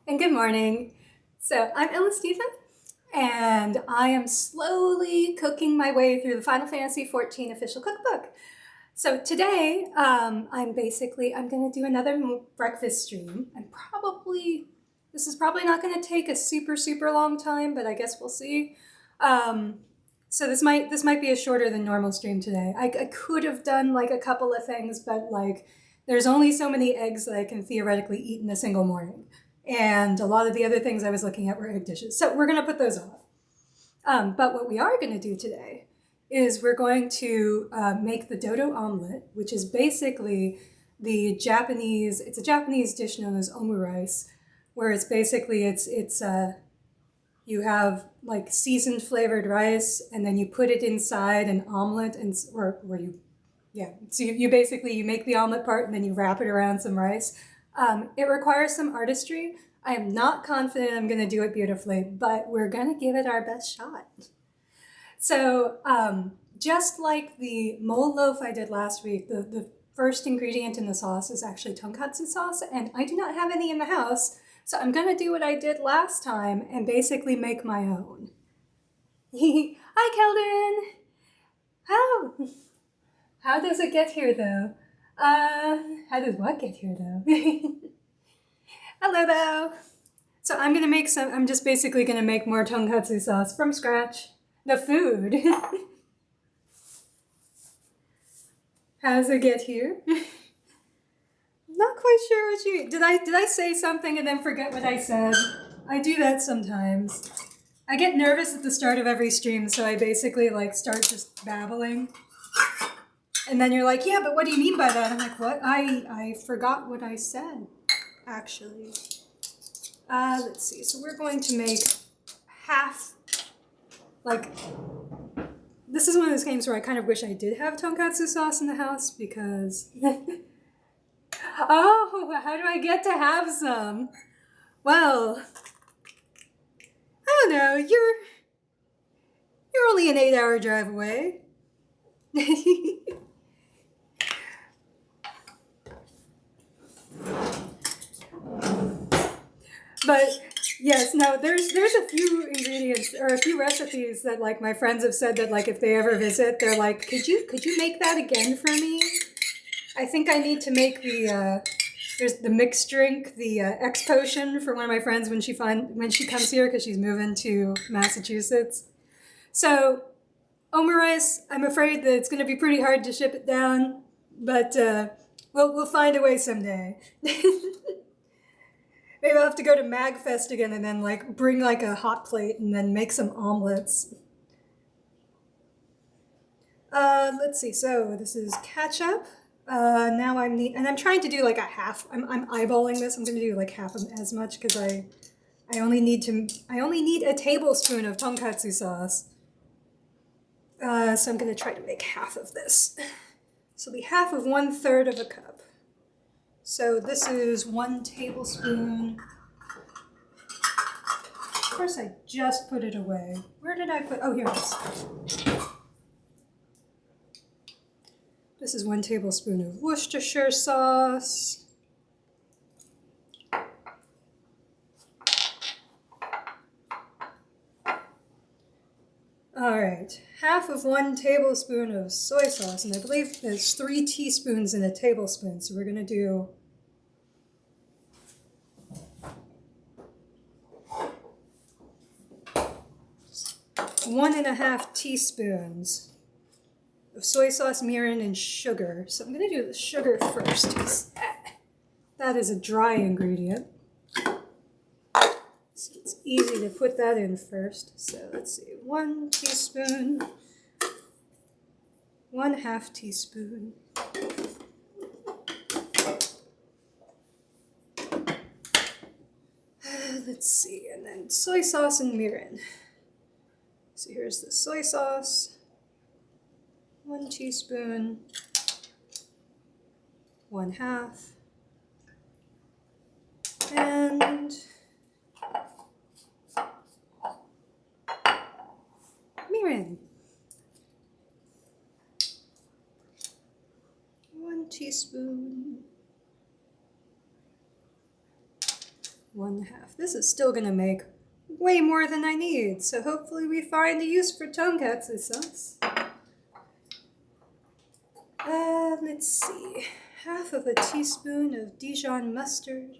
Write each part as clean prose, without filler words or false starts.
and good morning. So I'm Ella Stephen, and I am slowly cooking my way through the Final Fantasy XIV official cookbook. So today, I'm going to do another breakfast stream. This is probably not going to take a super long time, but I guess we'll see. So this might be a shorter than normal stream today. I could have done like a couple of things, but like there's only so many eggs that I can theoretically eat in a single morning. And a lot of the other things I was looking at were egg dishes. So we're going to put those off. But what we are going to do today is we're going to make the Dodo Omelette, which is basically it's a Japanese dish known as omurice, where it's basically, you have like seasoned flavored rice, and then you put it inside an omelet, so you basically, you make the omelet part and then you wrap it around some rice. It requires some artistry. I am not confident I'm gonna do it beautifully, but we're gonna give it our best shot. So just like the mole loaf I did last week, the first ingredient in the sauce is actually tonkatsu sauce, and I do not have any in the house, so I'm gonna do what I did last time and basically make my own. Hi, Keldon! How does it get here though? How does what get here though? Hello though! So I'm just basically gonna make more tonkatsu sauce from scratch. The food. How does it get here? Not quite sure what you, did I say something and then forget what I said? I do that sometimes. I get nervous at the start of every stream, so I basically like start just babbling. And then you're like, yeah, but what do you mean by that? I'm like, what? I forgot what I said, actually. Let's see, so we're going to make half, like, this is one of those games where I kind of wish I did have tonkatsu sauce in the house because, oh, how do I get to have some? Well, I don't know, you're only an 8-hour drive away. But yes, no, there's a few ingredients or a few recipes that like my friends have said that like if they ever visit, they're like, could you make that again for me? I think I need to make there's the mixed drink, the X potion for one of my friends when she comes here because she's moving to Massachusetts. So omurice, I'm afraid that it's going to be pretty hard to ship it down, but we'll find a way someday. Maybe I'll have to go to MagFest again and then like bring like a hot plate and then make some omelets. Let's see, so this is ketchup. Now I'm trying to do like a half, I'm eyeballing this. I'm gonna do like half of as much because I only need a tablespoon of tonkatsu sauce. So I'm gonna try to make half of this. So it'll be half of 1/3 of a cup. So this is 1 tablespoon. Of course, I just put it away. Where did I put? Oh, here it is. This is 1 tablespoon of Worcestershire sauce. All right, half of 1 tablespoon of soy sauce, and I believe there's 3 teaspoons in a tablespoon, so we're gonna do 1.5 teaspoons of soy sauce, mirin, and sugar. So I'm gonna do the sugar first, because that is a dry ingredient. So it's easy to put that in first. So let's see, 1 teaspoon, 1/2 teaspoon. Let's see, and then soy sauce and mirin. So here's the soy sauce, 1 teaspoon, 1/2, and mirin, 1 teaspoon, 1/2. This is still gonna make way more than I need, so hopefully we find a use for tonkatsu sauce. Let's see, 1/2 teaspoon of Dijon mustard.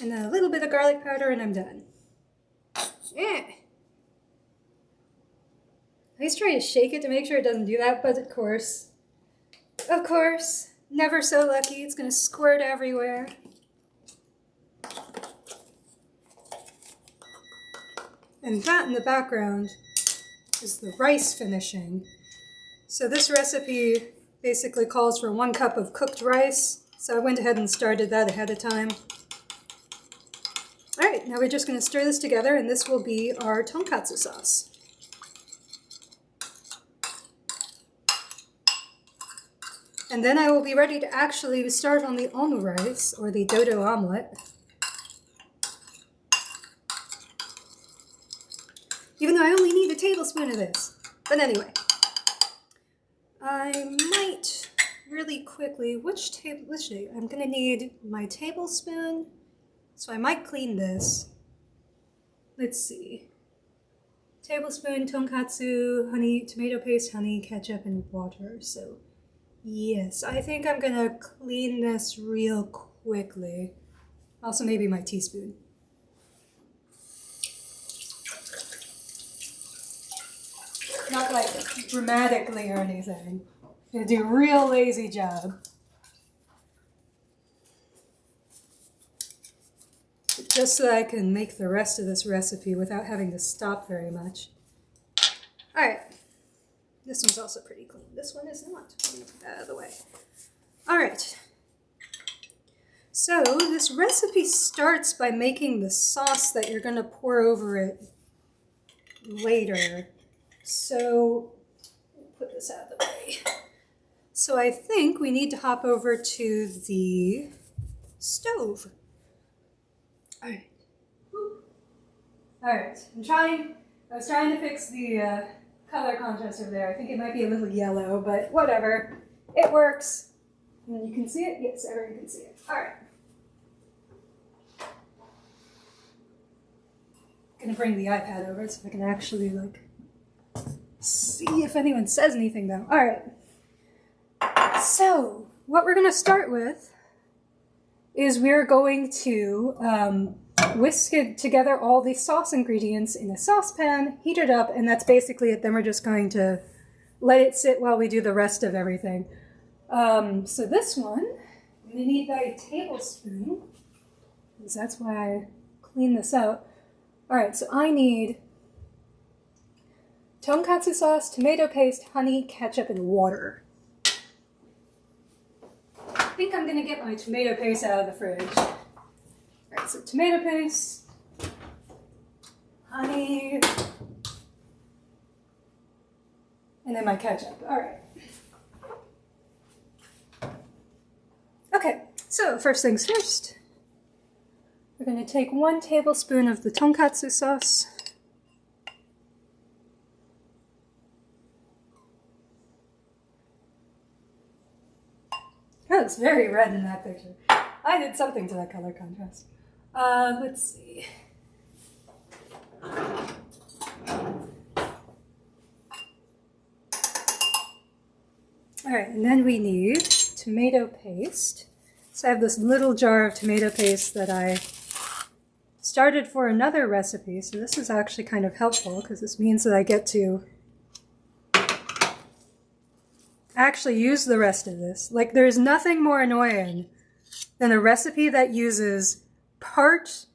And then a little bit of garlic powder and I'm done. Yeah. I always try to shake it to make sure it doesn't do that, but of course, never so lucky, it's gonna squirt everywhere. And that in the background is the rice finishing. So this recipe basically calls for 1 cup of cooked rice, so I went ahead and started that ahead of time. All right, now we're just going to stir this together, and this will be our tonkatsu sauce. And then I will be ready to actually start on the omurice, or the Dodo Omelette. Even though I only need a tablespoon of this. But anyway, I might really quickly, which I'm going to need my tablespoon. So I might clean this. Let's see. Tablespoon, tonkatsu, honey, tomato paste, honey, ketchup, and water. So yes, I think I'm gonna clean this real quickly. Also maybe my teaspoon. Not like dramatically or anything. I'm gonna do a real lazy job. Just so that I can make the rest of this recipe without having to stop very much. All right, this one's also pretty clean. This one is not. Get that out of the way. All right, so this recipe starts by making the sauce that you're gonna pour over it later. So, put this out of the way. So I think we need to hop over to the stove. All right, I was trying to fix the color contrast over there. I think it might be a little yellow, but whatever. It works. And you can see it? Yes, everyone can see it. All right. Gonna bring the iPad over so I can actually see if anyone says anything though. All right. So what we're gonna start with is we're going to whisk together all the sauce ingredients in a saucepan, heat it up, and that's basically it. Then we're just going to let it sit while we do the rest of everything. So this one, I'm going to need a tablespoon, because that's why I cleaned this out. All right, so I need tonkatsu sauce, tomato paste, honey, ketchup, and water. I think I'm going to get my tomato paste out of the fridge. All right, so tomato paste, honey, and then my ketchup. All right. Okay, so first things first. We're going to take 1 tablespoon of the tonkatsu sauce. That looks very red in that picture. I did something to that color contrast. Let's see. All right, and then we need tomato paste. So I have this little jar of tomato paste that I started for another recipe. So this is actually kind of helpful because this means that I get to actually use the rest of this. Like, there's nothing more annoying than a recipe that uses part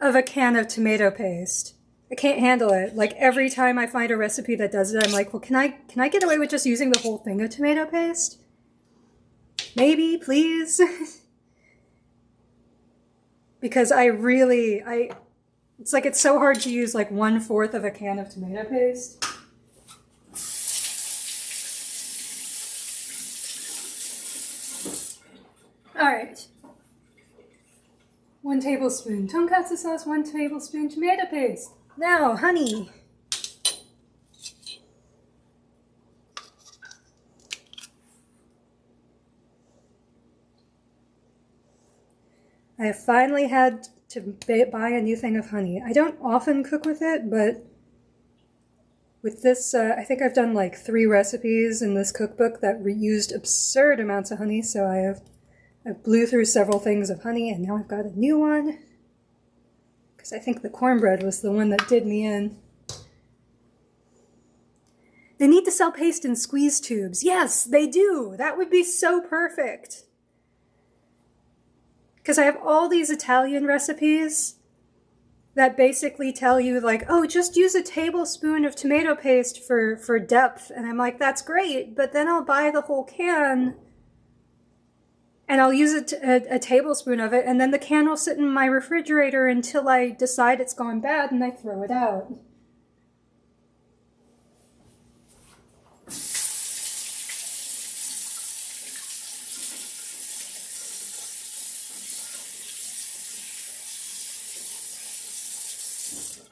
of a can of tomato paste. I can't handle it. Like, every time I find a recipe that does it, I'm like, well, can I get away with just using the whole thing of tomato paste? Maybe, please. Because it's like it's so hard to use like 1/4 of a can of tomato paste. All right. 1 tablespoon tonkatsu sauce, 1 tablespoon tomato paste. Now, honey. I have finally had to buy a new thing of honey. I don't often cook with it, but with this, I think I've done like 3 recipes in this cookbook that used absurd amounts of honey, so I blew through several things of honey, and now I've got a new one. Because I think the cornbread was the one that did me in. They need to sell paste in squeeze tubes. Yes, they do. That would be so perfect. Because I have all these Italian recipes that basically tell you like, oh, just use a tablespoon of tomato paste for depth. And I'm like, that's great, but then I'll buy the whole can and I'll use a tablespoon of it, and then the can will sit in my refrigerator until I decide it's gone bad and I throw it out.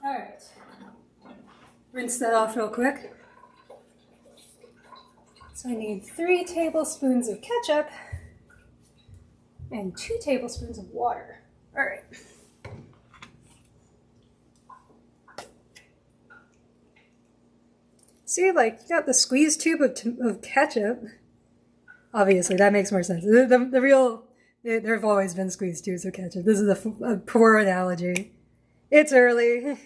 All right, rinse that off real quick. So I need 3 tablespoons of ketchup and 2 tablespoons of water. All right. See, like, you got the squeeze tube of ketchup. Obviously, that makes more sense. The real, there have always been squeeze tubes of ketchup. This is a poor analogy. It's early.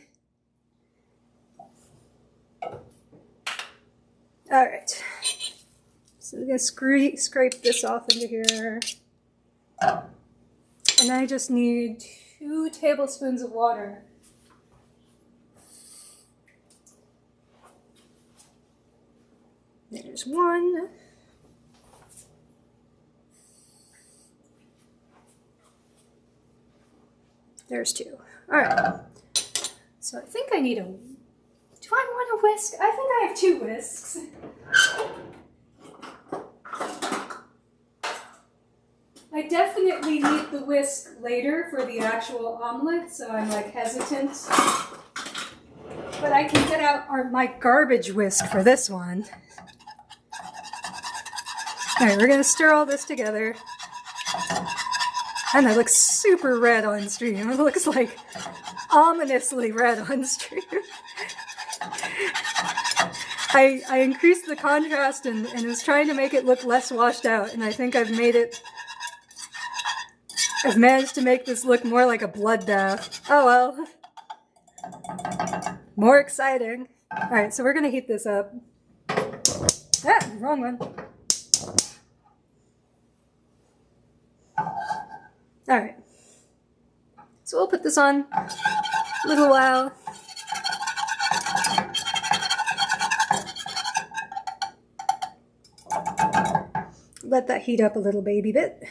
All right. So we're gonna scrape this off into here. And I just need 2 tablespoons of water. There's 1. There's 2. All right. So I think I need do I want a whisk? I think I have 2 whisks. I definitely need the whisk later for the actual omelet, so I'm like hesitant. But I can get out my garbage whisk for this one. All right, we're gonna stir all this together. And it looks super red on stream. It looks like ominously red on stream. I increased the contrast and was trying to make it look less washed out, and I think I've managed to make this look more like a bloodbath. Oh well. More exciting. Alright, so we're gonna heat this up. Ah, wrong one. Alright. So we'll put this on a little while. Let that heat up a little baby bit.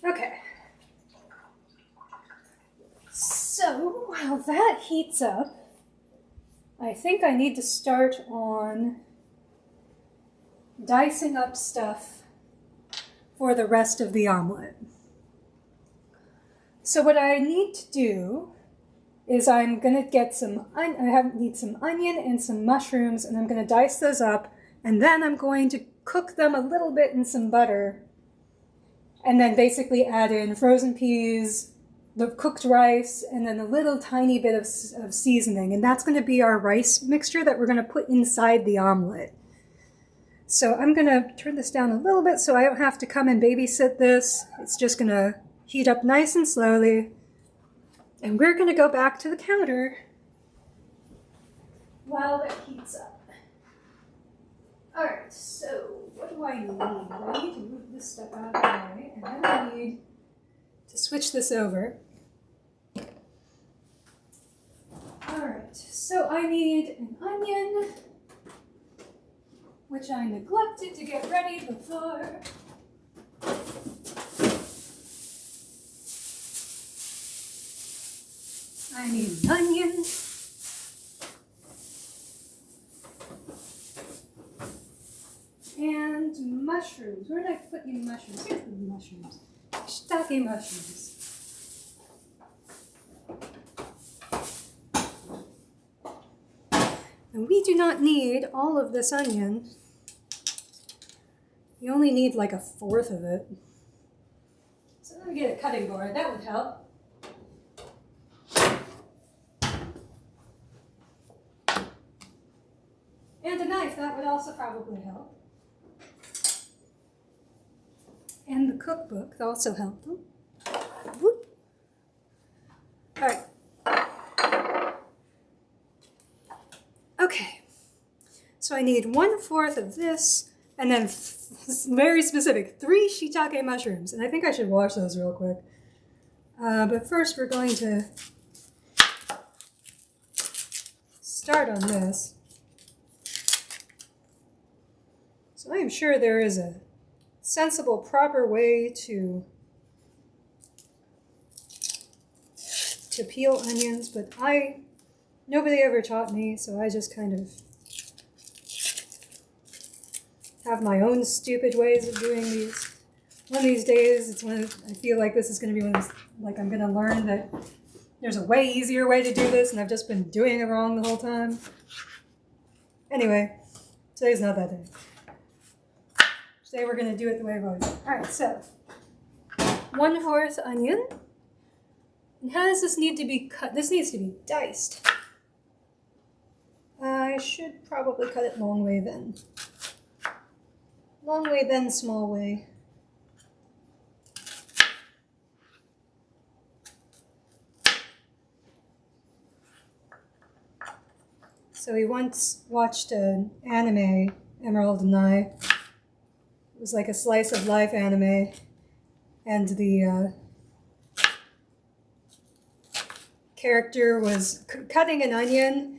Okay. So while that heats up, I think I need to start on dicing up stuff for the rest of the omelet. So what I need to do is I'm going to get need some onion and some mushrooms, and I'm going to dice those up, and then I'm going to cook them a little bit in some butter, and then basically add in frozen peas, the cooked rice, and then a little tiny bit of seasoning, and that's going to be our rice mixture that we're going to put inside the omelet. So I'm going to turn this down a little bit so I don't have to come and babysit this. It's just going to heat up nice and slowly, and we're going to go back to the counter while that heats up. All right, so what do I need? I need to move this stuff out of the way, and then I need to switch this over. All right, so I need an onion, which I neglected to get ready before. I need an onion. And mushrooms. Where did I put you mushrooms? Here's the mushrooms. Shiitake mushrooms. And we do not need all of this onion. You only need like 1/4 of it. So let me get a cutting board, that would help. And a knife, that would also probably help. And the cookbook, that also helped them. Whoop. All right. Okay, so I need 1/4 of this, and then very specific, 3 shiitake mushrooms. And I think I should wash those real quick. But first we're going to start on this. So I am sure there is a sensible, proper way to peel onions, but nobody ever taught me, so I just kind of have my own stupid ways of doing these. One of these days, I feel like this is going to be one of those, like I'm going to learn that there's a way easier way to do this, and I've just been doing it wrong the whole time. Anyway, today's not that day. Today we're going to do it the way I've always done. All right, so 1/4 onion. And how does this need to be cut? This needs to be diced. I should probably cut it long way then. Long way then, small way. So we once watched an anime, Emerald and I. It was like a slice of life anime, and the character was cutting an onion,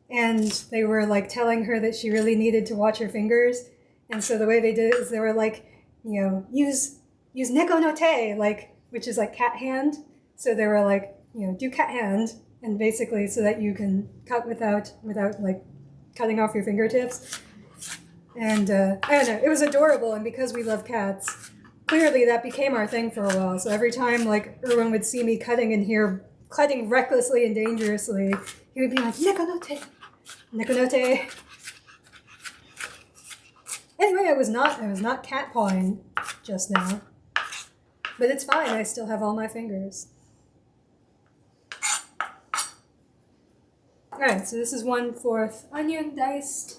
and they were like telling her that she really needed to watch her fingers. And so the way they did it is they were like, you know, use neko no te, like, which is like cat hand. So they were like, you know, do cat hand, and basically so that you can cut without like cutting off your fingertips. And I don't know, it was adorable, and because we love cats, clearly that became our thing for a while. So every time like Erwin would see me cutting in here, cutting recklessly and dangerously, he would be like, neko no te, neko no te. Anyway, I was not cat pawing just now, but it's fine. I still have all my fingers. All right, so this is 1/4 onion diced.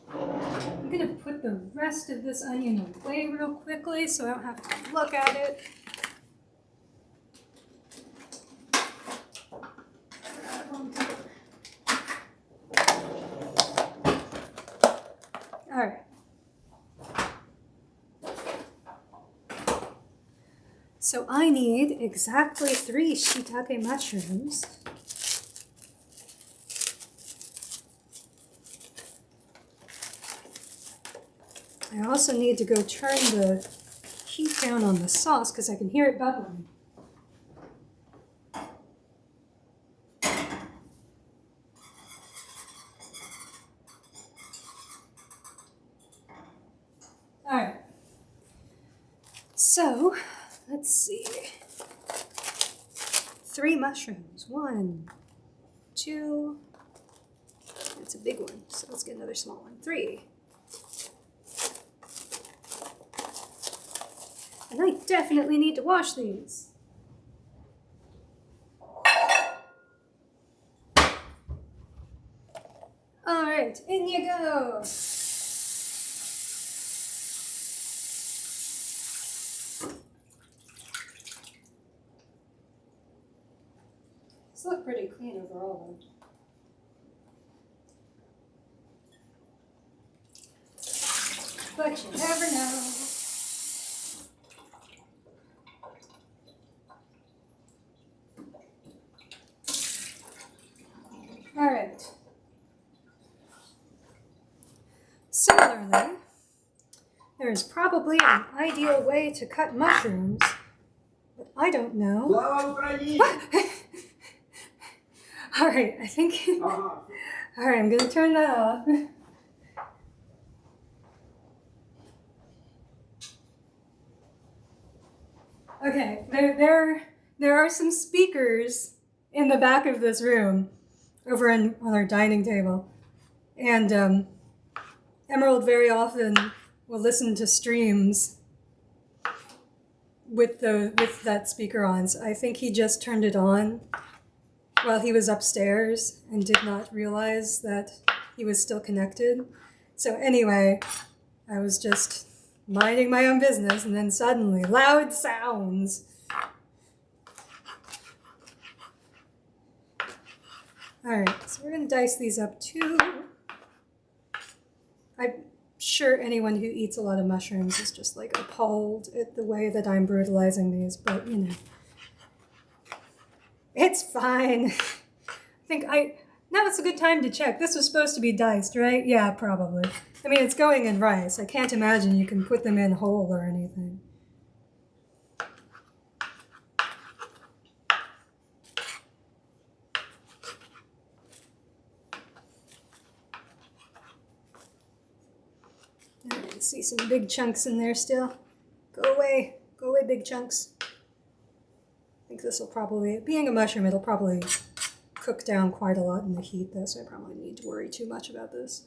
I'm gonna put the rest of this onion away real quickly so I don't have to look at it. All right. So I need exactly 3 shiitake mushrooms. I also need to go turn the heat down on the sauce because I can hear it bubbling. All right. So, let's see. 3 mushrooms. 1, 2. That's a big one, so let's get another small one. 3. And I definitely need to wash these. All right, in you go. These look pretty clean overall, though. But you never know. All right. Similarly, there is probably an ideal way to cut mushrooms, but I don't know. All right, I think. All right, I'm gonna turn that off. Okay, there are some speakers in the back of this room. over on our dining table. And Emerald very often will listen to streams with that speaker on. So I think he just turned it on while he was upstairs and did not realize that he was still connected. So anyway, I was just minding my own business, and then suddenly, loud sounds. All right, so we're gonna dice these up too. I'm sure anyone who eats a lot of mushrooms is just like appalled at the way that I'm brutalizing these, but you know, it's fine. Now it's a good time to check. This was supposed to be diced, right? Yeah, probably. I mean, it's going in rice. I can't imagine you can put them in whole or anything. I can see some big chunks in there still. Go away, big chunks. I think this will probably, being a mushroom, it'll probably cook down quite a lot in the heat though, so I probably need to worry too much about this.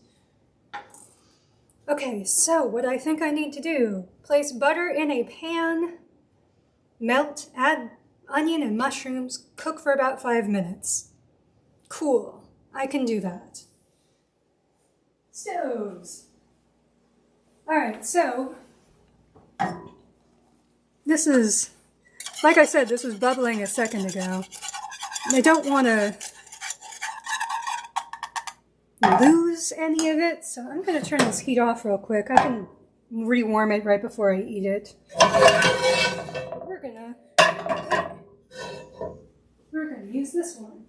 Okay, so what I think I need to do, place butter in a pan, melt, add onion and mushrooms, cook for about 5 minutes. Cool, I can do that. Stoves. All right, so this is, like I said, this was bubbling a second ago. And I don't want to lose any of it, so I'm going to turn this heat off real quick. I can rewarm it right before I eat it. We're gonna use this one.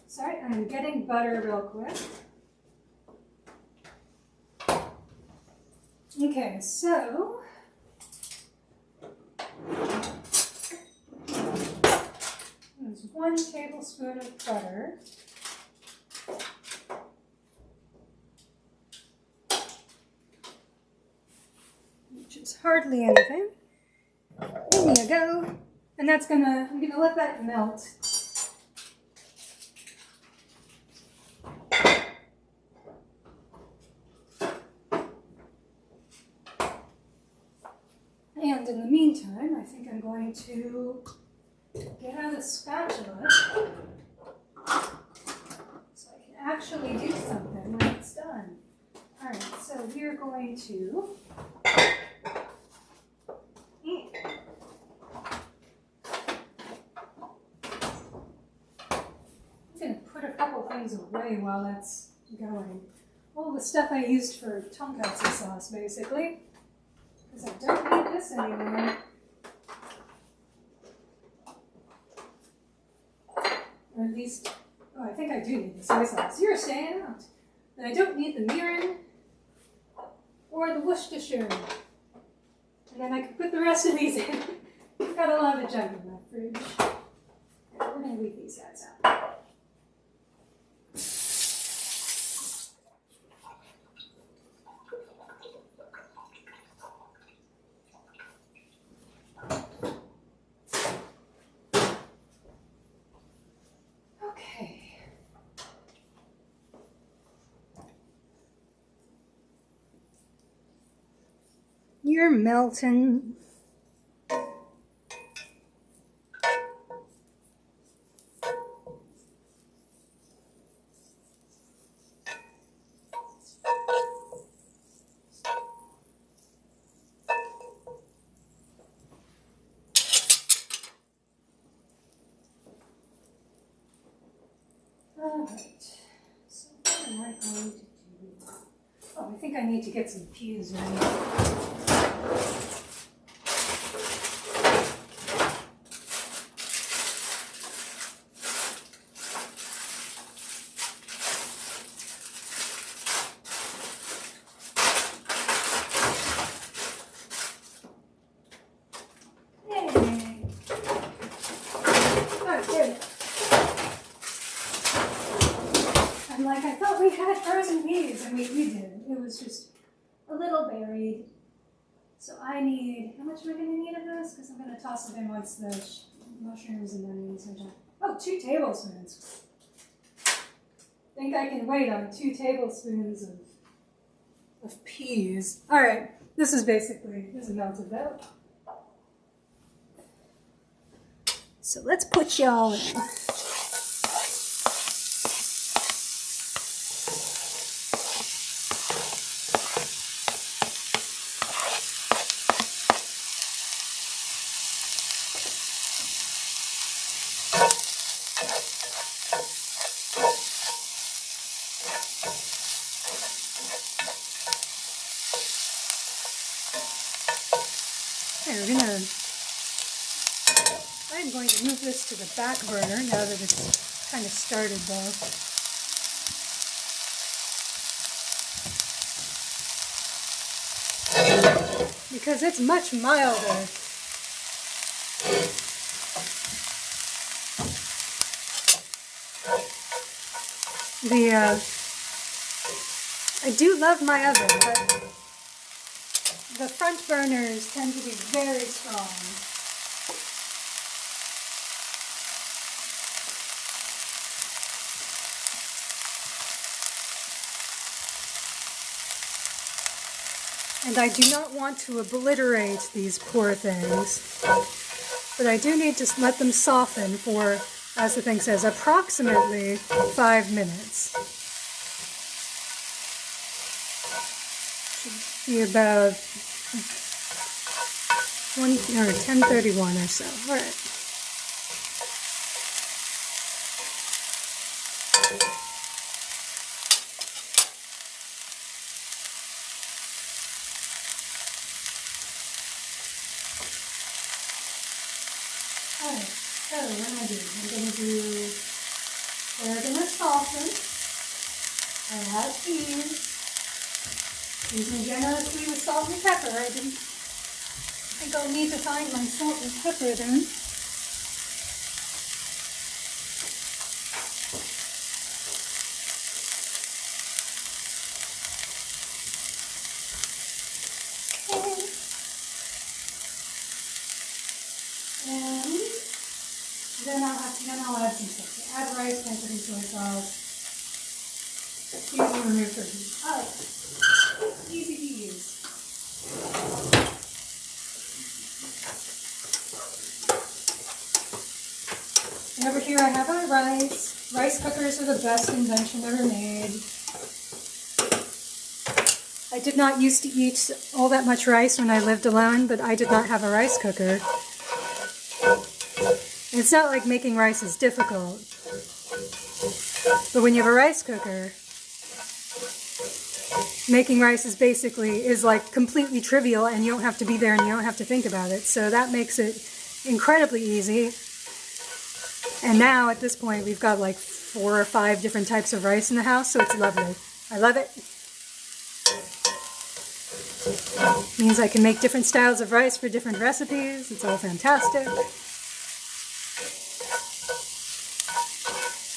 Sorry, I'm getting butter real quick. Okay, so there's 1 tablespoon of butter. Which is hardly anything. In you go. And I'm gonna let that melt. And in the meantime, I think I'm going to get out a spatula so I can actually do something when it's done. All right, so we're going to put a couple things away while that's going. All the stuff I used for tonkatsu sauce, basically. Because I don't need this anymore. Or at least, oh, I think I do need the soy sauce. You're staying out. And I don't need the mirin or the Worcestershire. And then I can put the rest of these in. I've got a lot of junk in my fridge. We're going to leave these guys out. You're melting. All right, so what am I going to do? Oh, I think I need to get some peas ready. we had frozen peas, and we did. It was just a little buried. So I need, how much am I going to need of this? Because I'm going to toss it in once the mushrooms and onions are done. Oh, 2 tablespoons. I think I can wait on 2 tablespoons of peas. All right, this is melted out. So let's put y'all in. I'm going to move this to the back burner now that it's kind of started though. Because it's much milder. I do love my oven, but the front burners tend to be very strong. And I do not want to obliterate these poor things, but I do need to let them soften for, as the thing says, approximately 5 minutes. Should be about 10:31 or so. All right. Alright, so what am I doing? They're going to soften. I have peas. Use me generously with salt and pepper. I think I'll need to find my salt and pepper then. Then I'll add some stuff. Add rice, ketchup, and soy sauce. Cheese and remove turkey. Oh, easy to use. And over here I have our rice. Rice cookers are the best invention ever made. I did not used to eat all that much rice when I lived alone, but I did not have a rice cooker. It's not like making rice is difficult, but when you have a rice cooker, making rice is like completely trivial, and you don't have to be there and you don't have to think about it. So that makes it incredibly easy. And now at this point we've got like 4 or 5 different types of rice in the house, so it's lovely. I love it. Means I can make different styles of rice for different recipes. It's all fantastic.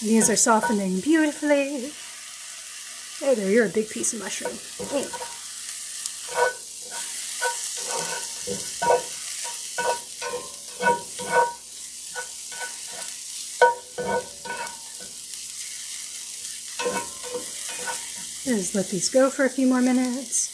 These are softening beautifully. There, you're a big piece of mushroom. Hey. Just let these go for a few more minutes.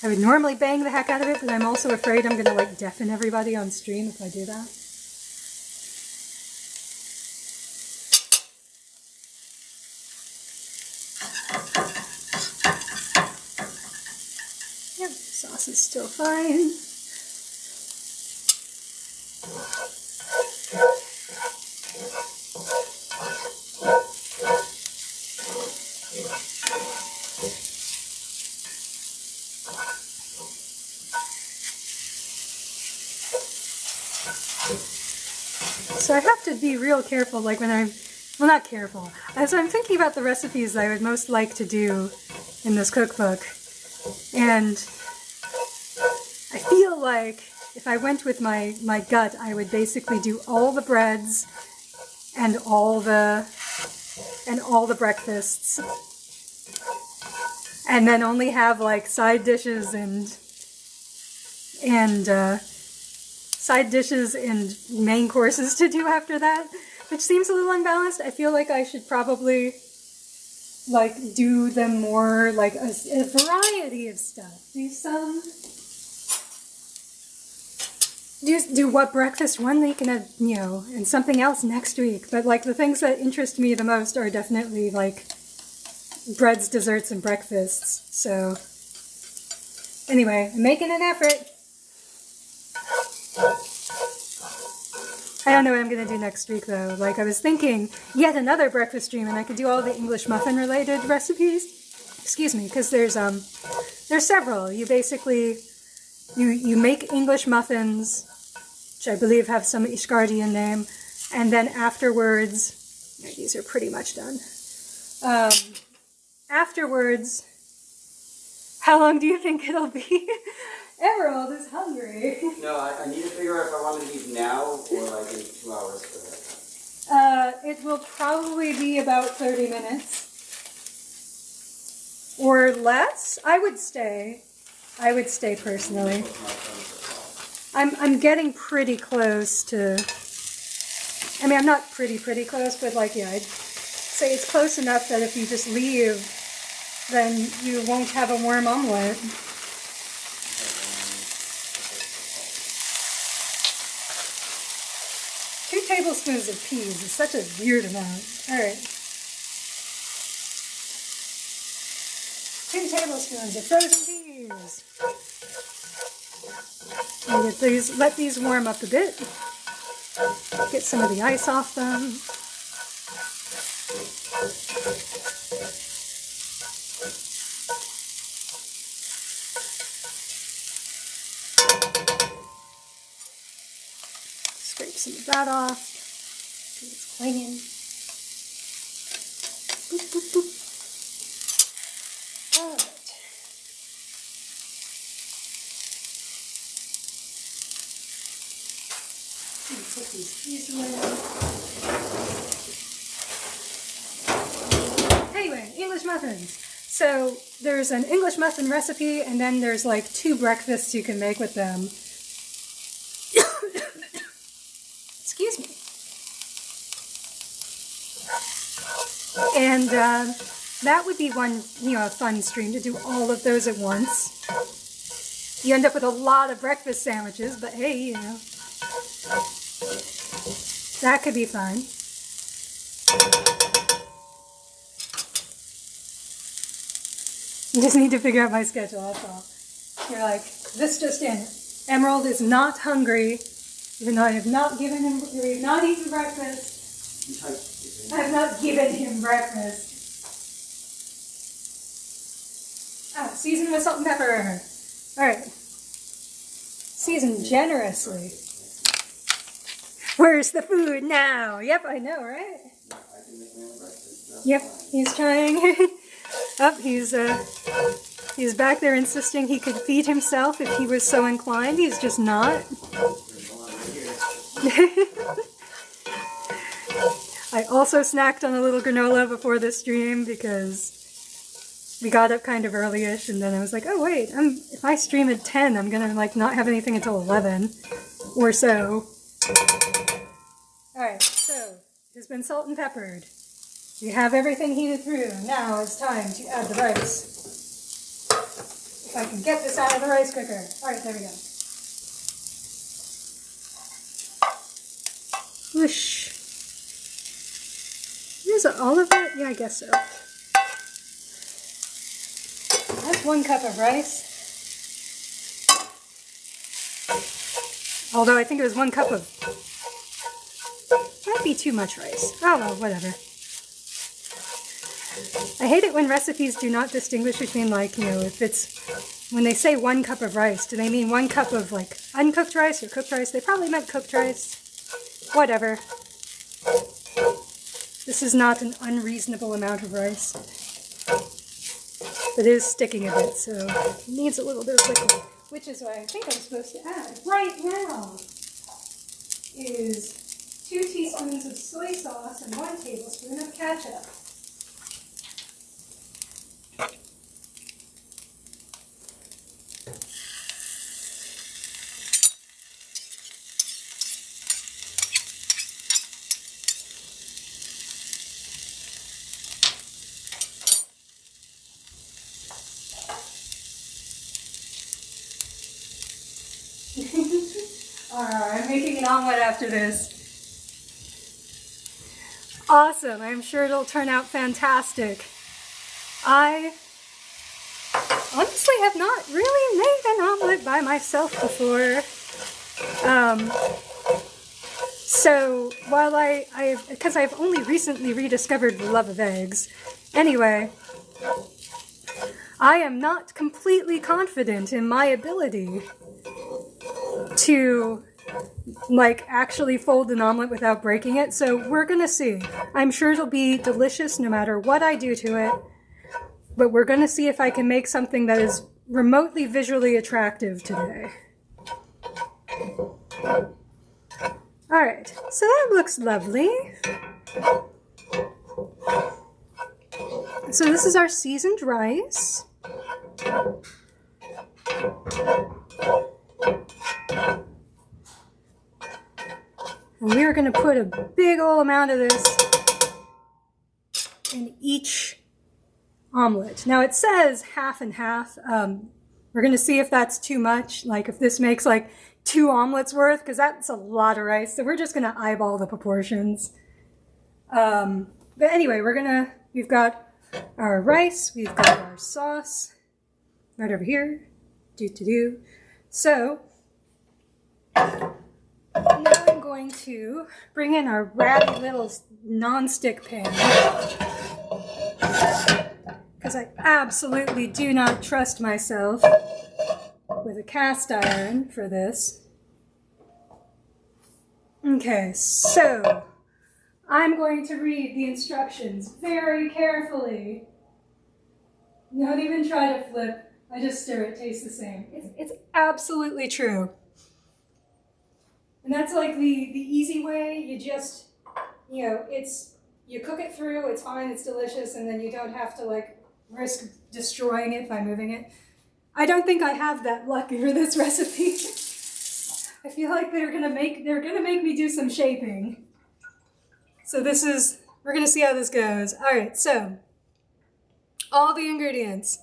I would normally bang the heck out of it, but I'm also afraid I'm going to like deafen everybody on stream if I do that. Yep, sauce is still fine. So I have to be real careful, like when well, not careful, as I'm thinking about the recipes I would most like to do in this cookbook, and I feel like if I went with my gut, I would basically do all the breads and all the breakfasts, and then only have like side dishes and main courses to do after that, which seems a little unbalanced. I feel like I should probably like do them more like a variety of stuff. Do what breakfast one week and and something else next week. But like the things that interest me the most are definitely like breads, desserts, and breakfasts. So anyway, I'm making an effort. I don't know what I'm going to do next week though. Like I was thinking yet another breakfast stream, and I could do all the English muffin related recipes. Excuse me, because there's several. You basically you make English muffins, which I believe have some Ishgardian name, and then afterwards, these are pretty much done. Afterwards, how long do you think it'll be? Emerald is hungry. No, I need to figure out if I want to leave now or like in 2 hours for that. It will probably be about 30 minutes. Or less. I would stay personally. I'm getting pretty close to, I mean, I'm not pretty close, but like, yeah, I'd say it's close enough that if you just leave, then you won't have a warm omelette. Two tablespoons of peas is such a weird amount. All right. 2 tablespoons of frozen peas. And let these warm up a bit. Get some of the ice off them. Scrape some of that off. It's clinging. Boop, boop, boop. All right. Put these peas away. Anyway, English muffins. So there's an English muffin recipe, and then there's like 2 breakfasts you can make with them. Excuse me. And that would be one, a fun stream to do all of those at once. You end up with a lot of breakfast sandwiches, but hey, that could be fun. You just need to figure out my schedule, that's all. You're like, this just in. Emerald is not hungry, even though I have not given him, we have not eaten breakfast. I have not given him breakfast. Ah, season with salt and pepper. Alright. Season generously. Where's the food now? Yep, I know, right? I can make my own breakfast. Yep, he's trying. Oh, he's back there insisting he could feed himself if he was so inclined. He's just not. I also snacked on a little granola before this stream because we got up kind of early-ish, and then I was like, oh wait, if I stream at 10, I'm gonna like not have anything until 11 or so. Alright, so it has been salt and peppered. We have everything heated through. Now it's time to add the rice. If I can get this out of the rice cooker. Alright, there we go. Whoosh. Is it all of it? Yeah, I guess so. That's 1 cup of rice. Although I think it was 1 cup of... Might be too much rice. Oh well, whatever. I hate it when recipes do not distinguish between, like, if it's... When they say 1 cup of rice, do they mean 1 cup of, like, uncooked rice or cooked rice? They probably meant cooked rice. Whatever. This is not an unreasonable amount of rice. But it is sticking a bit, so it needs a little bit of liquid, which is what I think I'm supposed to add right now is 2 teaspoons of soy sauce and 1 tablespoon of ketchup. Alright, I'm making an omelet after this. Awesome, I'm sure it'll turn out fantastic. I honestly have not really made an omelet by myself before. So while because I've only recently rediscovered the love of eggs, anyway, I am not completely confident in my ability to like actually fold an omelet without breaking it, so we're gonna see. I'm sure it'll be delicious no matter what I do to it, but we're gonna see if I can make something that is remotely visually attractive today. Alright, so that looks lovely. So this is our seasoned rice. And we are going to put a big old amount of this in each omelet. Now it says half and half. We're going to see if that's too much, like if this makes like 2 omelets worth, because that's a lot of rice. So we're just going to eyeball the proportions. But anyway, we've got our rice, we've got our sauce right over here. So now I'm going to bring in our ratty little non-stick pan, because I absolutely do not trust myself with a cast iron for this. Okay, so I'm going to read the instructions very carefully. Don't even try to flip. I just stir it, tastes the same. It's absolutely true. And that's like the easy way. You just, you cook it through, it's fine, it's delicious, and then you don't have to like risk destroying it by moving it. I don't think I have that luck for this recipe. I feel like they're gonna make me do some shaping. So we're gonna see how this goes. All right, so all the ingredients.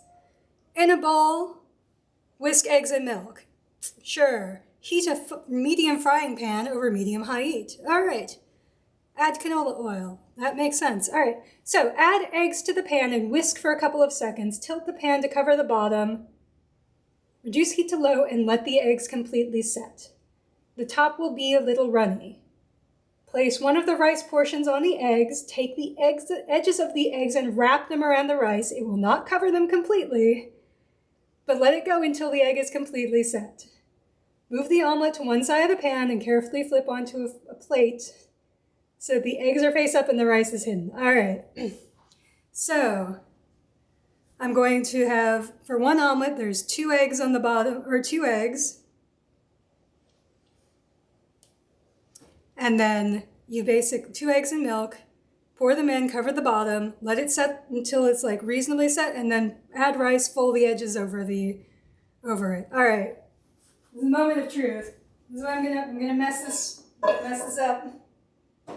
In a bowl, whisk eggs and milk. Sure. Heat a medium frying pan over medium-high heat. All right. Add canola oil. That makes sense. All right. So add eggs to the pan and whisk for a couple of seconds. Tilt the pan to cover the bottom. Reduce heat to low and let the eggs completely set. The top will be a little runny. Place one of the rice portions on the eggs. Take the edges of the eggs and wrap them around the rice. It will not cover them completely, but let it go until the egg is completely set. Move the omelet to one side of the pan and carefully flip onto a plate so the eggs are face up and the rice is hidden. All right. So I'm going to have, for one omelet, there's 2 eggs on the bottom, or 2 eggs. And then you 2 eggs and milk, pour them in, cover the bottom, let it set until it's like reasonably set, and then add rice, fold the edges over it. All right. This is the moment of truth. This is what I'm gonna mess this up. All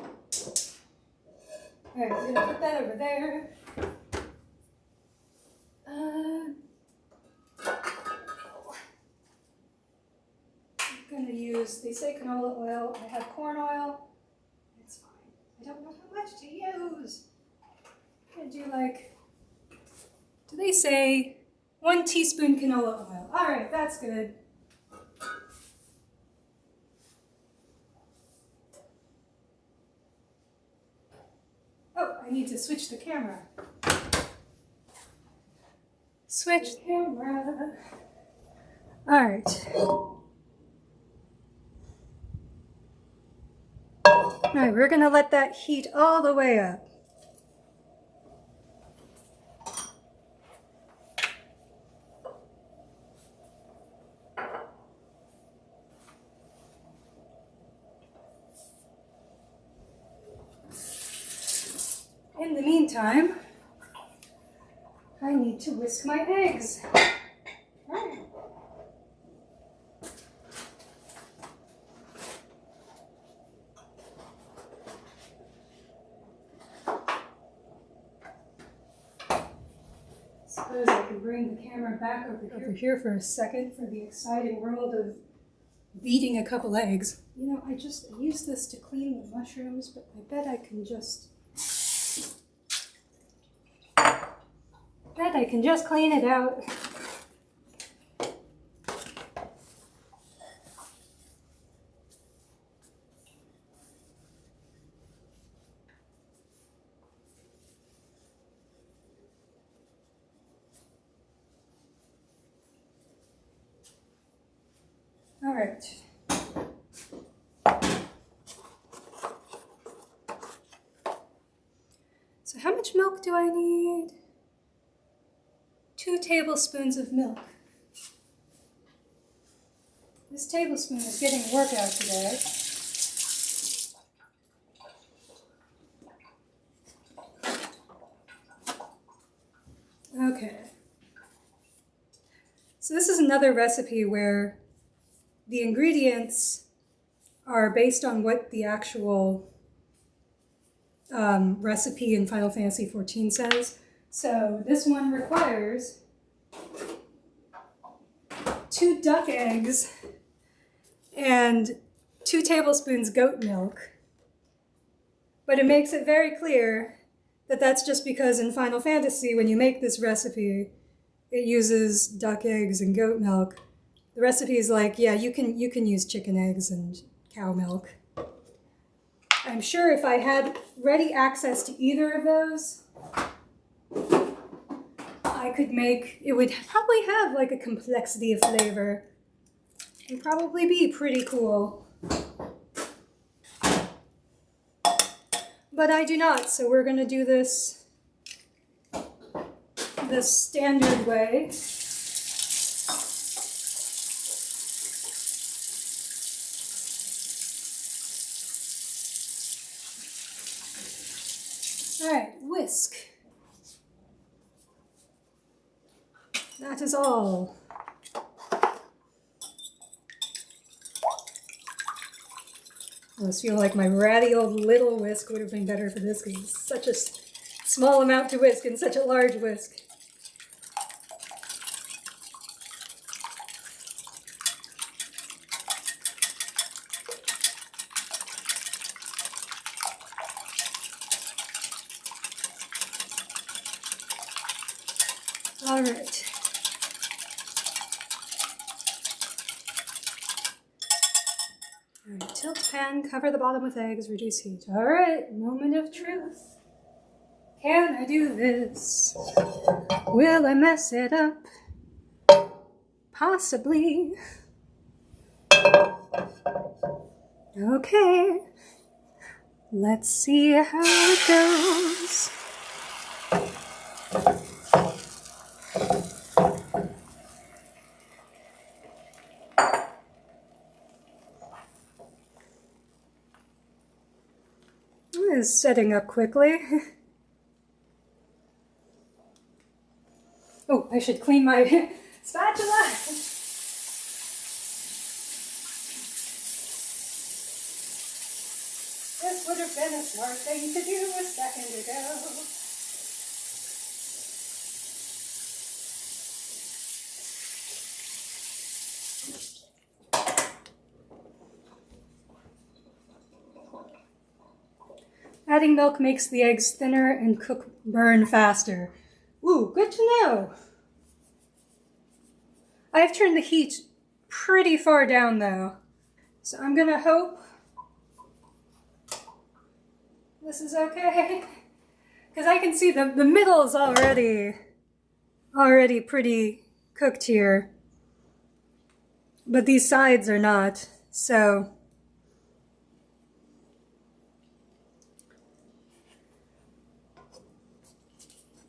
right, we're gonna put that over there. I'm gonna use, they say canola oil. I have corn oil. It's fine. I don't know how much to use. I'm gonna do do they say 1 teaspoon canola oil? All right, that's good. Oh, I need to switch the camera. Switch the camera. All right. All right, we're gonna let that heat all the way up. meantime, I need to whisk my eggs. Alright. Suppose I can bring the camera back over here for a second for the exciting world of beating a couple eggs. You know, I just used this to clean the mushrooms, but I bet I can just clean it out. All right. So how much milk do I need? 2 tablespoons of milk. This tablespoon is getting a workout today. Okay. So this is another recipe where the ingredients are based on what the actual recipe in Final Fantasy XIV says. So this one requires 2 duck eggs and 2 tablespoons goat milk. But it makes it very clear that that's just because in Final Fantasy, when you make this recipe, it uses duck eggs and goat milk. The recipe is like, yeah, you can use chicken eggs and cow milk. I'm sure if I had ready access to either of those, I could make, it would probably have like a complexity of flavor. It would probably be pretty cool. But I do not, so we're gonna do this the standard way. All right, whisk. That is all. I almost feel like my ratty old little whisk would have been better for this because it's such a small amount to whisk and such a large whisk. All right. All right, tilt pan, cover the bottom with eggs, reduce heat. All right, moment of truth. Can I do this? Will I mess it up? Possibly. Okay, let's see how it goes. This is setting up quickly. Oh, I should clean my spatula. This would have been a smart thing to do a second ago. Adding milk makes the eggs thinner and burn faster. Ooh, good to know. I have turned the heat pretty far down though. So I'm gonna hope this is okay. Because I can see the middle is already pretty cooked here. But these sides are not, so.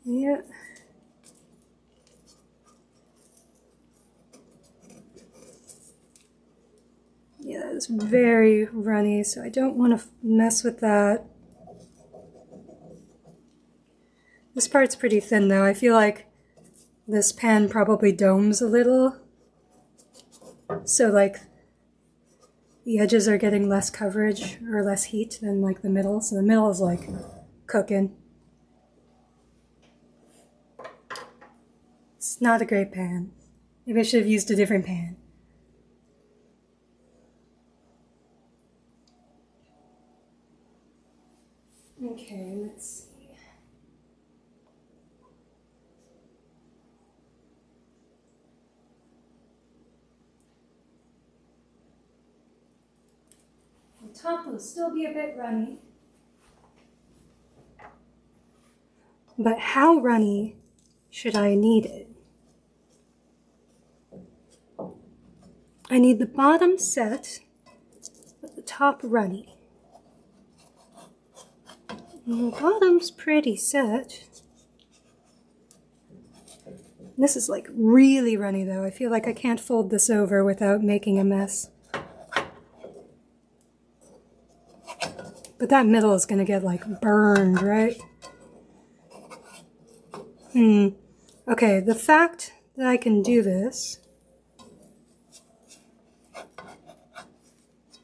Yeah. Yeah, it's very runny, so I don't want to mess with that. This part's pretty thin though. I feel like this pan probably domes a little. So like the edges are getting less coverage or less heat than like the middle. So the middle is like cooking. It's not a great pan. Maybe I should have used a different pan. Okay, let's see. The top will still be a bit runny. But how runny should I need it? I need the bottom set, but the top runny. And the bottom's pretty set. This is like really runny though. I feel like I can't fold this over without making a mess. But that middle is gonna get like burned, right? Okay, the fact that I can do this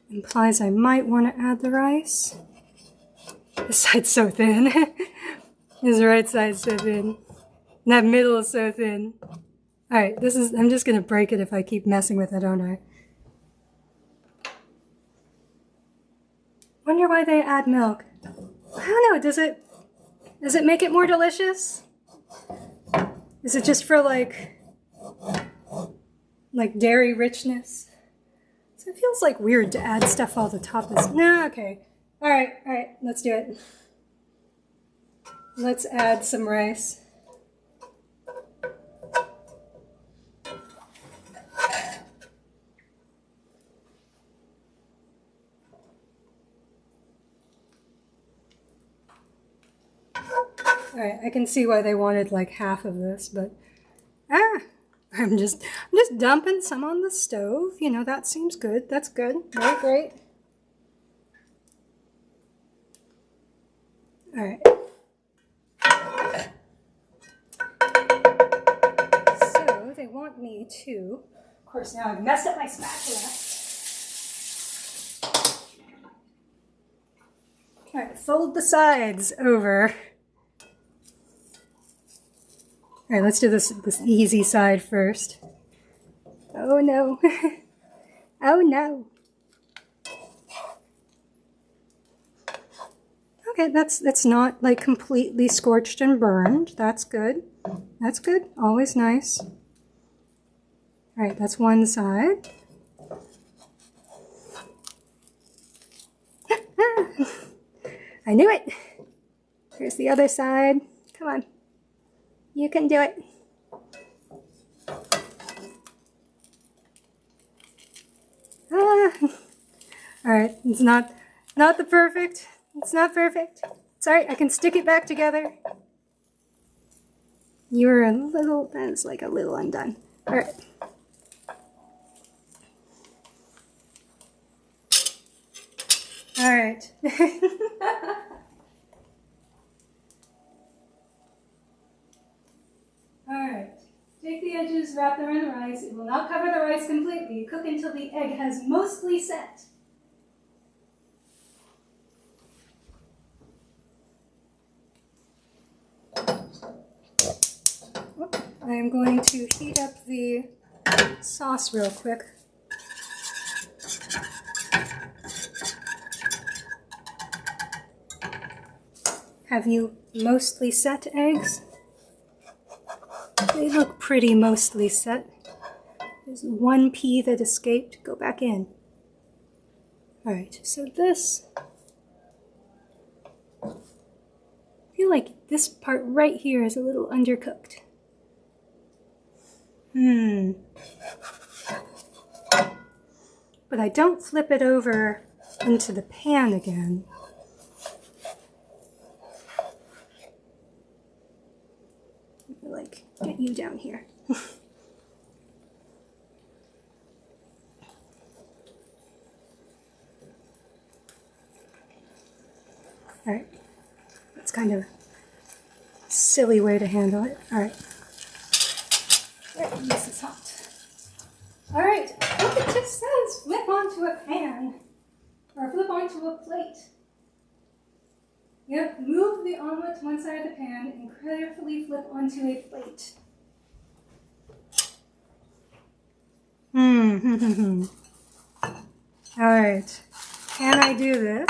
implies I might want to add the rice. This side's so thin. This right side's so thin. And that middle is so thin. Alright, I'm just gonna break it if I keep messing with it, don't I? Wonder why they add milk. I don't know, does it make it more delicious? Is it just for like dairy richness? So it feels like weird to add stuff all the top. No, okay. Alright, let's do it. Let's add some rice. Alright, I can see why they wanted like half of this, but I'm just dumping some on the stove. You know, that seems good. That's good. Very great. Alright. So they want me to, of course now I've messed up my spatula. Alright, fold the sides over. Alright, let's do this easy side first. Oh no. Oh no. Okay, that's not like completely scorched and burned. That's good. That's good. Always nice. Alright, that's one side. I knew it. Here's the other side. Come on. You can do it. Alright, it's not the perfect. It's not perfect. It's alright, I can stick it back together. You're a little, that's like a little undone. Alright. Alright. Alright. Take the edges, wrap them in rice. It will not cover the rice completely. Cook until the egg has mostly set. I am going to heat up the sauce real quick. Have you mostly set eggs? They look pretty mostly set. There's one pea that escaped. Go back in. Alright, so this... I feel like this part right here is a little undercooked. But I don't flip it over into the pan again. Like, get you down here. Alright, let's kind of silly way to handle it. All right. This is hot. All right, look, it just says flip onto a pan or flip onto a plate. Yep, move the omelet to one side of the pan and carefully flip onto a plate. All right, can I do this?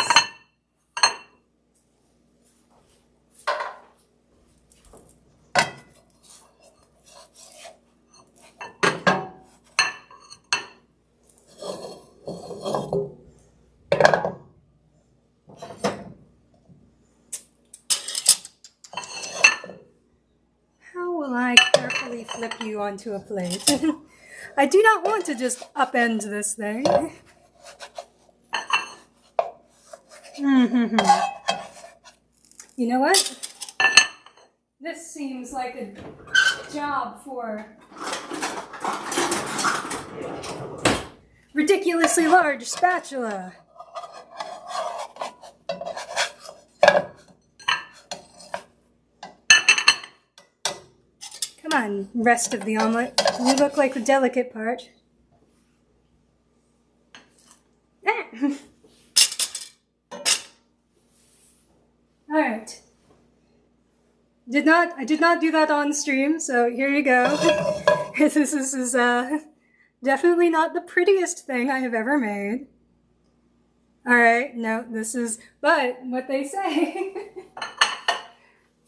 How will I carefully flip you onto a plate? I do not want to just upend this thing. You know what? This seems like a job for ridiculously large spatula. Come on, rest of the omelet. You look like the delicate part. Ah. All right. I did not do that on stream, so here you go. This is definitely not the prettiest thing I have ever made. All right, no, but what they say,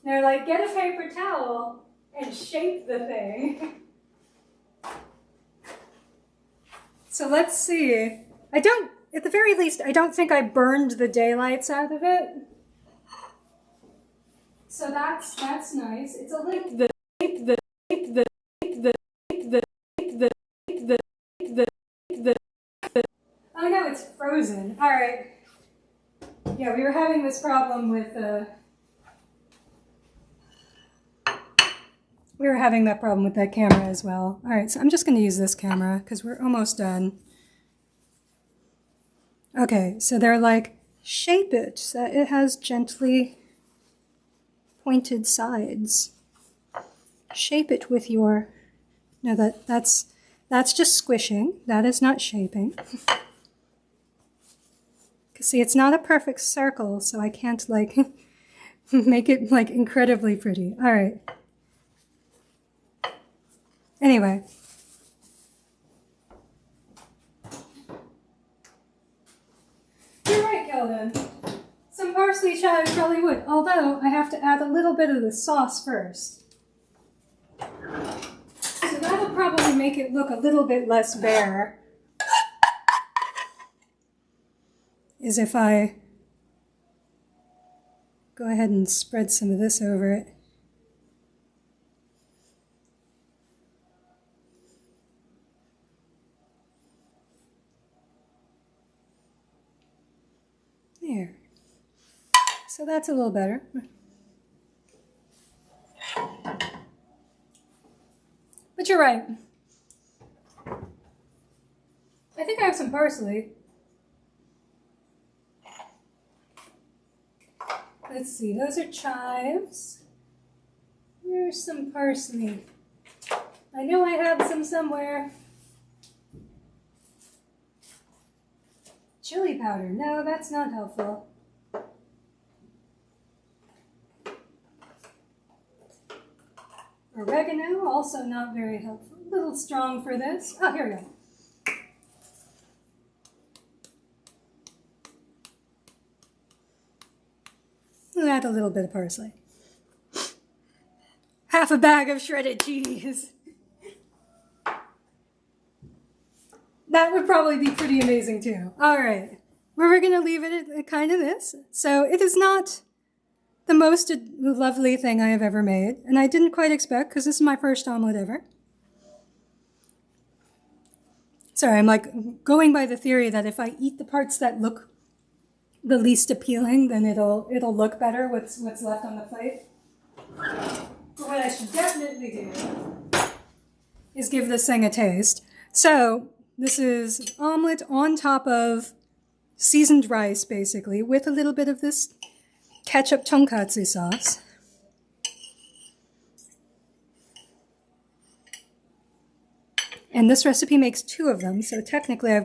they're like, get a paper towel and shape the thing. So let's see. At the very least, I don't think I burned the daylights out of it. So that's nice. It's a little oh no, it's frozen. All right. Yeah, we were having this problem with we were having that problem with that camera as well. All right, so I'm just going to use this camera because we're almost done. Okay, so they're like, shape it so that it has gently pointed sides. Shape it with your, no, that's just squishing. That is not shaping. Because see, it's not a perfect circle, so I can't like make it like incredibly pretty. All right. Anyway. You're right, Keldon. Some parsley chive probably would, although I have to add a little bit of the sauce first. So that'll probably make it look a little bit less bare. Is if I go ahead and spread some of this over it. There. So that's a little better. But you're right. I think I have some parsley. Let's see, those are chives. Where's some parsley? I know I have some somewhere. Chili powder, no, that's not helpful. Oregano, also not very helpful. A little strong for this. Oh, here we go. We'll add a little bit of parsley. Half a bag of shredded cheese. That would probably be pretty amazing too. All right, we're going to leave it at kind of this. So it is not the most lovely thing I have ever made, and I didn't quite expect, because this is my first omelet ever. Sorry, I'm like going by the theory that if I eat the parts that look the least appealing, then it'll look better what's left on the plate. But what I should definitely do is give this thing a taste. So this is omelet on top of seasoned rice, basically, with a little bit of this ketchup tonkatsu sauce. And this recipe makes 2 of them, so technically I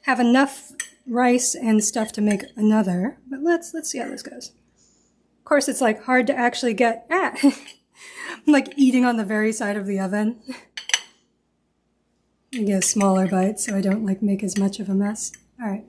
have enough rice and stuff to make another. But let's see how this goes. Of course, it's like hard to actually get. I'm like eating on the very side of the oven. I get a smaller bite so I don't like make as much of a mess. All right.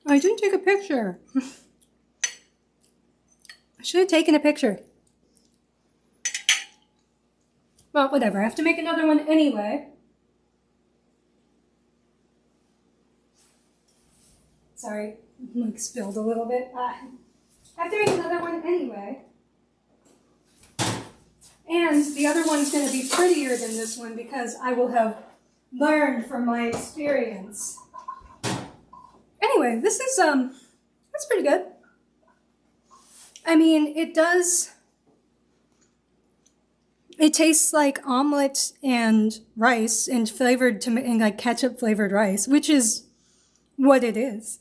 I didn't take a picture. I should have taken a picture. Well, whatever. I have to make another one anyway. Sorry, like spilled a little bit. I have to make another one anyway. And the other one's going to be prettier than this one because I will have learned from my experience. Anyway, this is, that's pretty good. I mean, it tastes like omelet and rice and flavored and like ketchup flavored rice, which is what it is.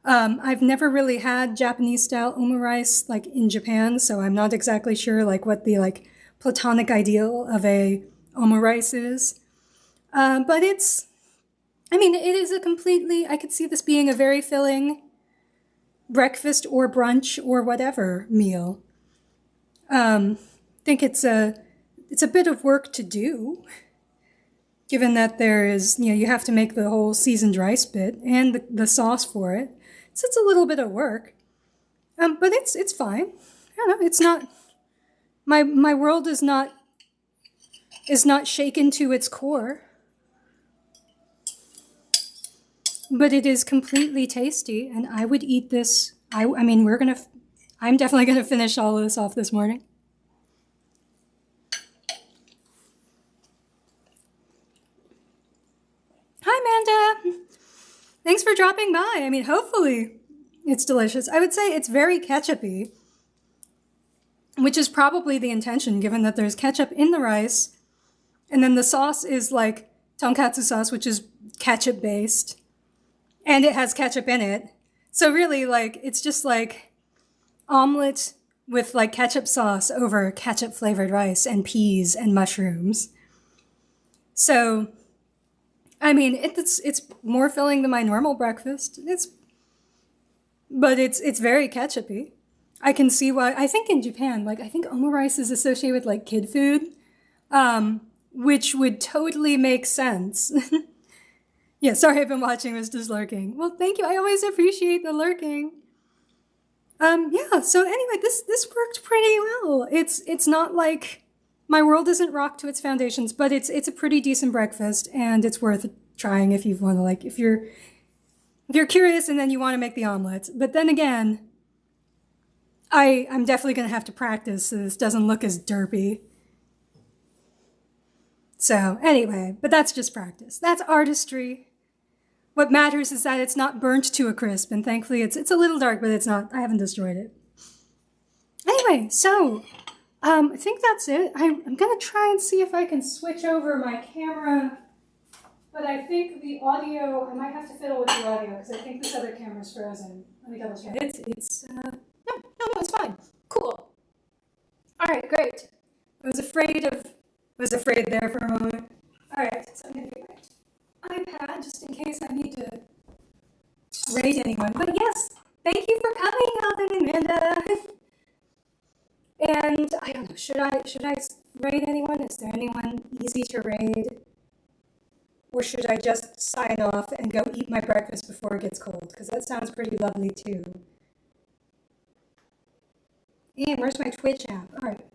I've never really had Japanese style omurice like in Japan, so I'm not exactly sure like what the like platonic ideal of a omurice is. But I mean, it is a completely, I could see this being a very filling breakfast or brunch or whatever meal. I think it's a bit of work to do, given that there is, you have to make the whole seasoned rice bit and the sauce for it. So it's a little bit of work. But it's fine. I don't know, it's not, my world is not shaken to its core. But it is completely tasty, and I would eat this. I mean, I'm definitely gonna finish all of this off this morning. Hi, Amanda. Thanks for dropping by. I mean, hopefully it's delicious. I would say it's very ketchup-y, which is probably the intention, given that there's ketchup in the rice, and then the sauce is like tonkatsu sauce, which is ketchup-based. And it has ketchup in it. So really, like, it's just like omelet with like ketchup sauce over ketchup flavored rice and peas and mushrooms. So, I mean, it's more filling than my normal breakfast. But it's very ketchup-y. I can see why. I think in Japan, like, I think omurice is associated with like kid food, which would totally make sense. Yeah, sorry, I've been watching, was just lurking. Well, thank you. I always appreciate the lurking. Yeah, so anyway, this worked pretty well. It's not like my world isn't rocked to its foundations, but it's a pretty decent breakfast, and it's worth trying if you want to, like, if you're curious and then you want to make the omelets. But then again, I'm definitely going to have to practice so this doesn't look as derpy. So anyway, but that's just practice. That's artistry. What matters is that it's not burnt to a crisp, and thankfully it's a little dark, but it's not. I haven't destroyed it. Anyway, so I think that's it. I'm gonna try and see if I can switch over my camera, but I think the audio, I might have to fiddle with the audio because I think this other camera's frozen. Let me double check. No, it's fine. Cool. All right, great. I was afraid there for a moment. All right, so I'm gonna get my iPad just in case I need to rate anyone. But yes, thank you for coming, Alvin and Amanda. And I don't know, should I raid anyone? Is there anyone easy to raid? Or should I just sign off and go eat my breakfast before it gets cold? Because that sounds pretty lovely too. And where's my Twitch app? All right.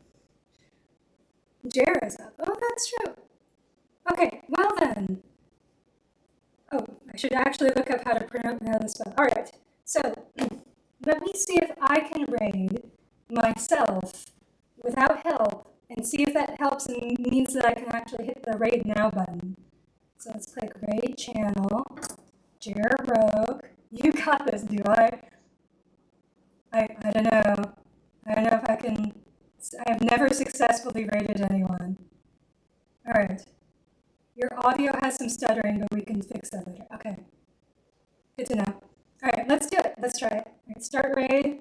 Jara's up. Oh, that's true. Okay, well then. Oh, I should actually look up how to pronounce this spell. All right, so let me see if I can raid myself without help and see if that helps and means that I can actually hit the raid now button. So let's click raid channel, Jara Rogue. You got this, do I? I don't know. I don't know if I can. I have never successfully raided anyone. All right. Your audio has some stuttering, but we can fix that later. Okay. Good to know. All right, let's do it. Let's try it. All right, start raid.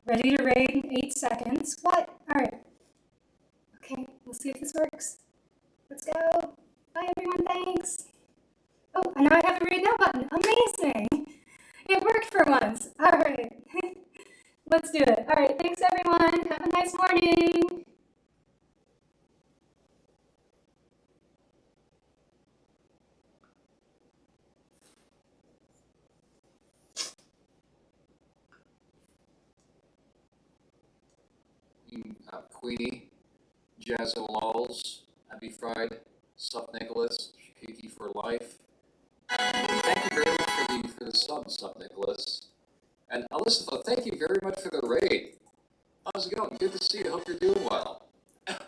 Ready to raid in 8 seconds. What? All right. Okay, we'll see if this works. Let's go. Bye, everyone. Thanks. Oh, and now I have the raid now button. Amazing. It worked for once. All right. Let's do it. All right, thanks, everyone. Have a nice morning. Queenie, Jazzo Lulls, Abby Fried, Sup Nicholas, Kiki for life. Thank you very much for the sub, Sup Nicholas. And Alyssa, thank you very much for the raid. How's it going? Good to see you. Hope you're doing well.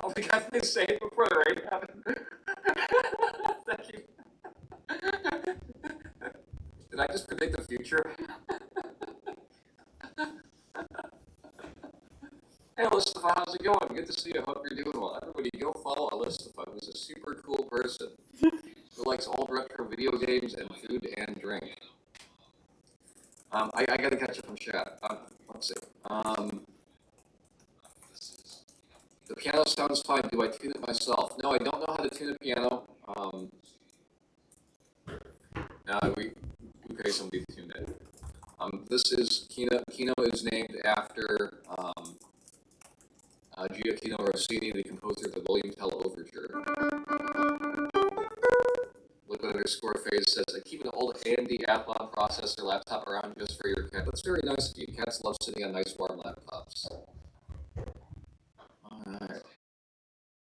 Oh my God, they say it before the raid happened. Thank you. Did I just predict the future? Hey Alyssa, how's it going? Good to see you. Hope you're doing well. Everybody go follow Alyssa, who's a super cool person who likes all retro video games and food and drink. I gotta catch up on chat. Let's see. The piano sounds fine. Do I tune it myself? No, I don't know how to tune a piano. We pay somebody to tune it. This is Kino. Kino is named after Gioacchino Rossini, the composer of the William Tell Overture. Liquid_phase says, I keep an old AMD Athlon processor laptop around just for your cat. That's very nice of you. Cats love sitting on nice warm laptops.